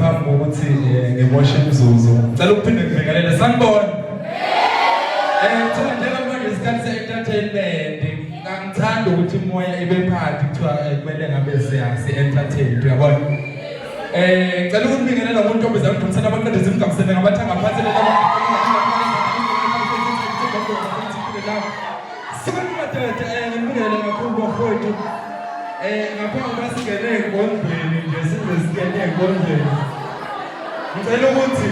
ngaphambi kokuthi ngimoshe imzuzu ngicela ukuphinde ngibingelele sanibona thina njengamanje isikhathi se-entertainment ngangithanda ukuthi umoya ibe phansi kuthiwa kumele ngabe si-entertain uyabona ngicela ukubingelela umuntu obizana udumsana abaqedezi imgabisene ngabathanga phansi ngibingelele kakhulu bafowethu ngaphambi kwasingene enkondlweni nje size singene enkondlweni ngicela ukuthi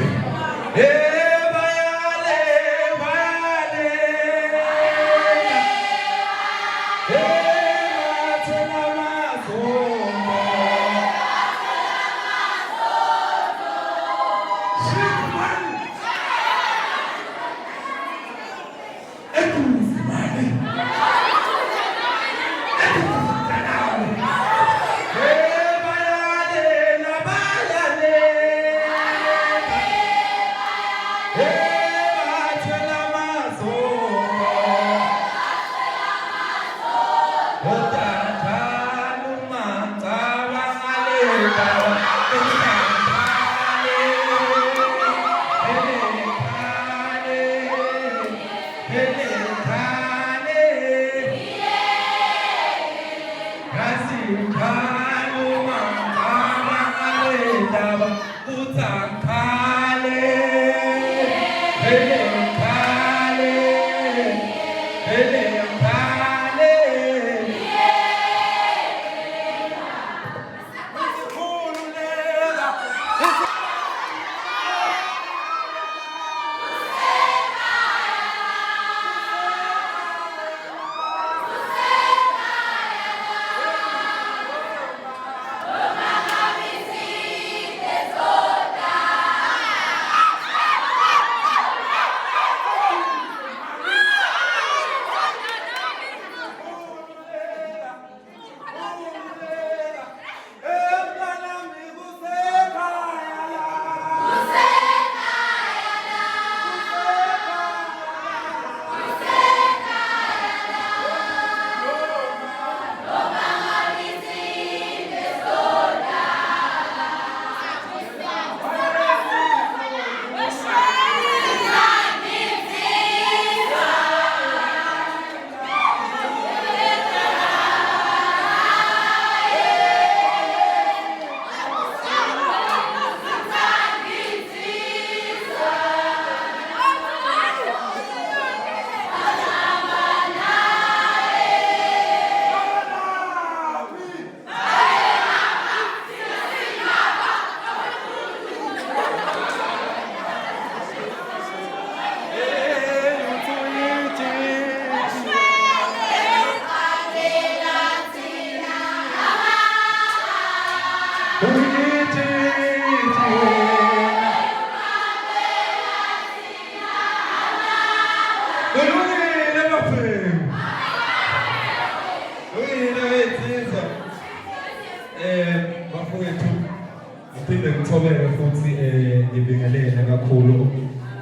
ngibingelele kakhulu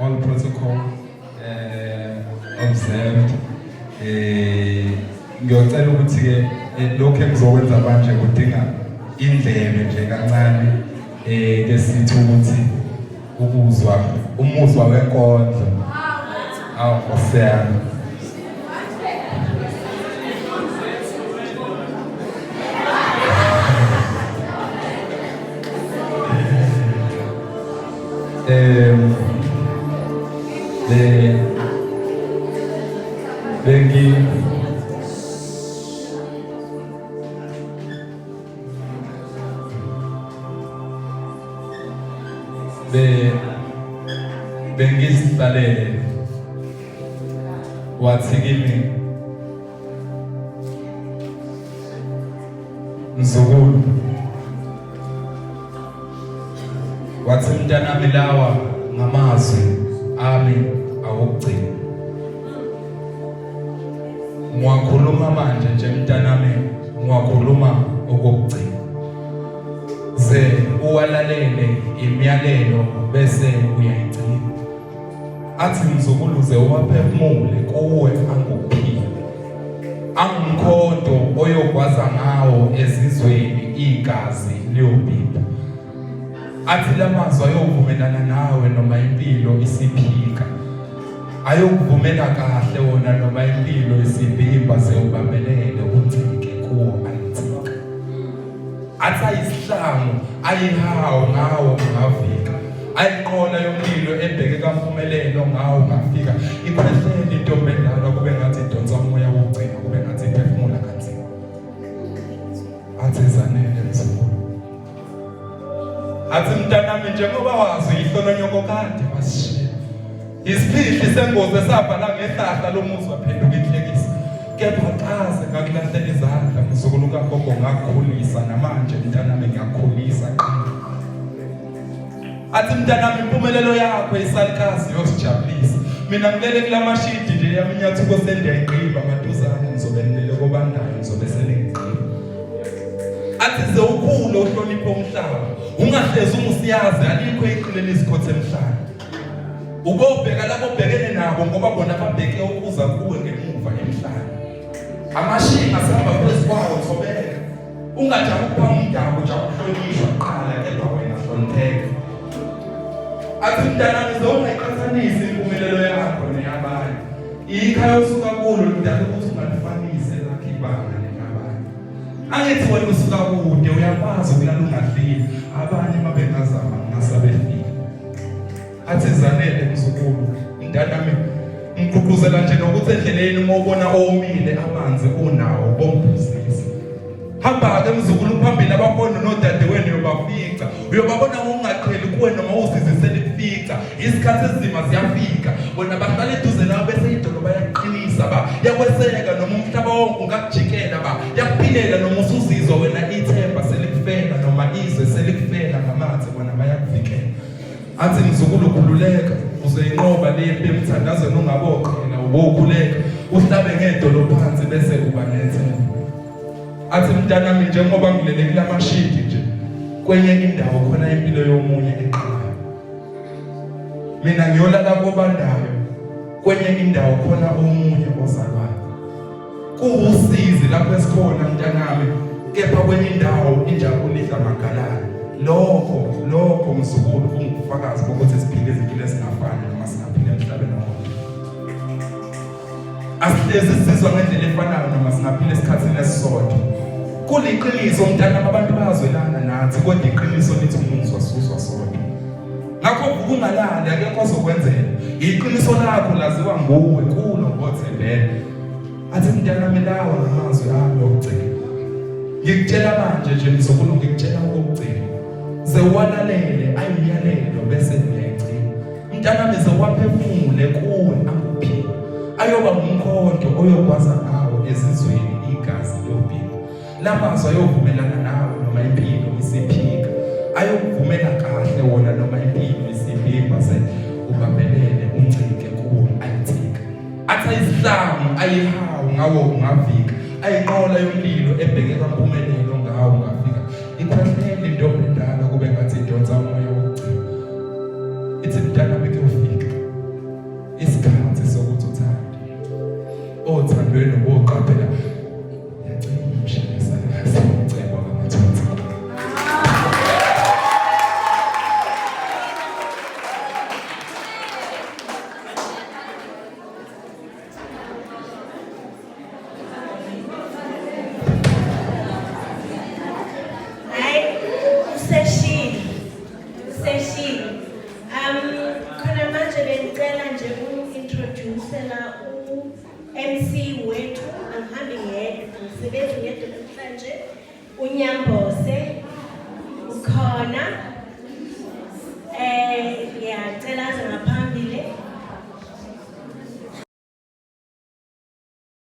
all protocol observed ngiyocela ukuthi ke lokho engizokwenza manje kudinga indlebe nje kancane ke sithi ukuthi umuzwa wenkondlo awusiyana bengisibhalele wathi kimi mzukulu wathi mntanami lawa ngamazwi ami awugcina ngiwakhuluma manje nje mntanami ngiwakhuluma okugcina ze uwalalele imiyalelo bese uyayigcina athi mzukulu ze uwaphefumule kuwe anguphile angumkhonto oyogwaza ngawo ezizweni igazi liyobhida athi lamazwi ayovumelana nawe noma impilo isiphika, ayokuvumela kahle wona noma impilo isibimba sewubambelele uncike kuwo ayithika. Athi ayisihlangu ayihawo ngawo ungafika, ayiqola yomlilo ebheke kampumelelo ngawo ungafika. Ikhwehlele intombi endala kube ngathi idonsa umoya wokugcina, kube ngathi iphefumula kanzima. Athi Zanele mzukulu, athi mntanami njengoba wazi ihlononyoko kade wasishiya, isiphihli sengozi esabhala ngehlahla lomuzi waphenduka inhlekisa. Kepha qaze ngakulahlela izandla mzukulu kagogo, ngakukhulisa namanje mntanami ngiyakhulisa qina. Athi mntanami impumelelo yakho isalukazi yosijabulisa, mina ngilele kulamashidi nje yaminyathuko sendiyayiqiba maduzane ngizobe ngilele kobandayo ngizobe senengigqiba. Athi ze ukhule uhloniphe umhlaba, ungahlezi umusiyazi alikho iqile lesikhothe emhlaba. Ubobheka labo bhekene nabo ngoba bona babheke ukuza kuwe ngemuva emhlaba. Amashinga sihamba phezu kwawo thobeka, ungajabu ukuba umdabu nje ukuhlonishwa qala kepha wena hlonipheka. Athi mntanami zongayiqhathanisa impumelelo yakho neyabanye, ikhaya osuka kulo lidala ukuthi ungalifanise lakho ibanga neyabanye. Angithi wena usuka kude uyakwazi ukulala ungadlile, abanye mabengazama ngasabefika. Athi Zanele mzukulu, mntanami ngigqugquzela nje nokuthi endleleni uma ubona omile amanzi unawo bombuzisa. Hamba-ke mzukulu phambili abafana nodadewenu uyobafica, uyobabona ngokungaqheli kuwe noma uzizisele kufica. Isikhathi ezima ziyafika, bona bahlala eduze nawe bese idolo bayaqinisa ba, yakweseka noma umhlaba wonke ungakujikela ba, yakuphilela noma usuzizwa wena ithemba selikufela noma izwe selikufela ngamanzi bona bayakuvikela. Athi mzukulu khululeka, uzoyinqoba lempi emthandazweni ungaboqhela ubokhuleka, uhlabe ngedolo phansi bese uba nethemba. Athi mntanami njengoba ngilele kulamashidi nje, kwenye indawo khona impilo yomunye eqalayo. Mina ngiyolala kobandayo, kwenye indawo khona omunye ozalwayo. Kuwusizi lapho esikhona mntanami, kepha kwenye indawo injabulisa magalala. Lokho mzukulu ungufakazi bokuthi siphile izimpilo ezingafani noma singaphila emhlabeni wonke. Asihlezi sizizwa ngendlela efanayo noma singaphila esikhathini esisodwa. Kuliqiniso mntanami, abantu bayazwelana nathi, kodwa iqiniso lithi umuntu wasuzwa sodwa. Ngakho vuka ungalali, akekho ozokwenzela. Iqiniso lakho laziwa nguwe kulo ngothembele. Athi mntanami lawa ngamazwi ami okugcina. Ngikutshela manje nje mzukulu, ngikutshela okugcina. Zewalalele ayimiyalelo bese ngiyayigcina. Mntanami zewaphefumule kuwe akuphila, ayoba ngumkhonto oyokwaza ngawo ezizweni igazi lobhili. Lamazwi ayovumelana nawe noma impilo isiphika, ayokuvumela kahle wona noma impilo isibimba ubambelele uncike kuwo ayithika. Athi ayisihlangu ayihawu ngawo ungafika, ayiqola yomlilo ebheke kampumelelo ngawo ungafika. Ikhwehlele intombi endala kube ngathi idonsa umoya wokugcina. Ithi mntanami kuyofika isikhathi sokuthi uthande, othandweni boqaphela. MC wethu angihambi yedwa, ngisebenza ngedwa namhlanje uNyambo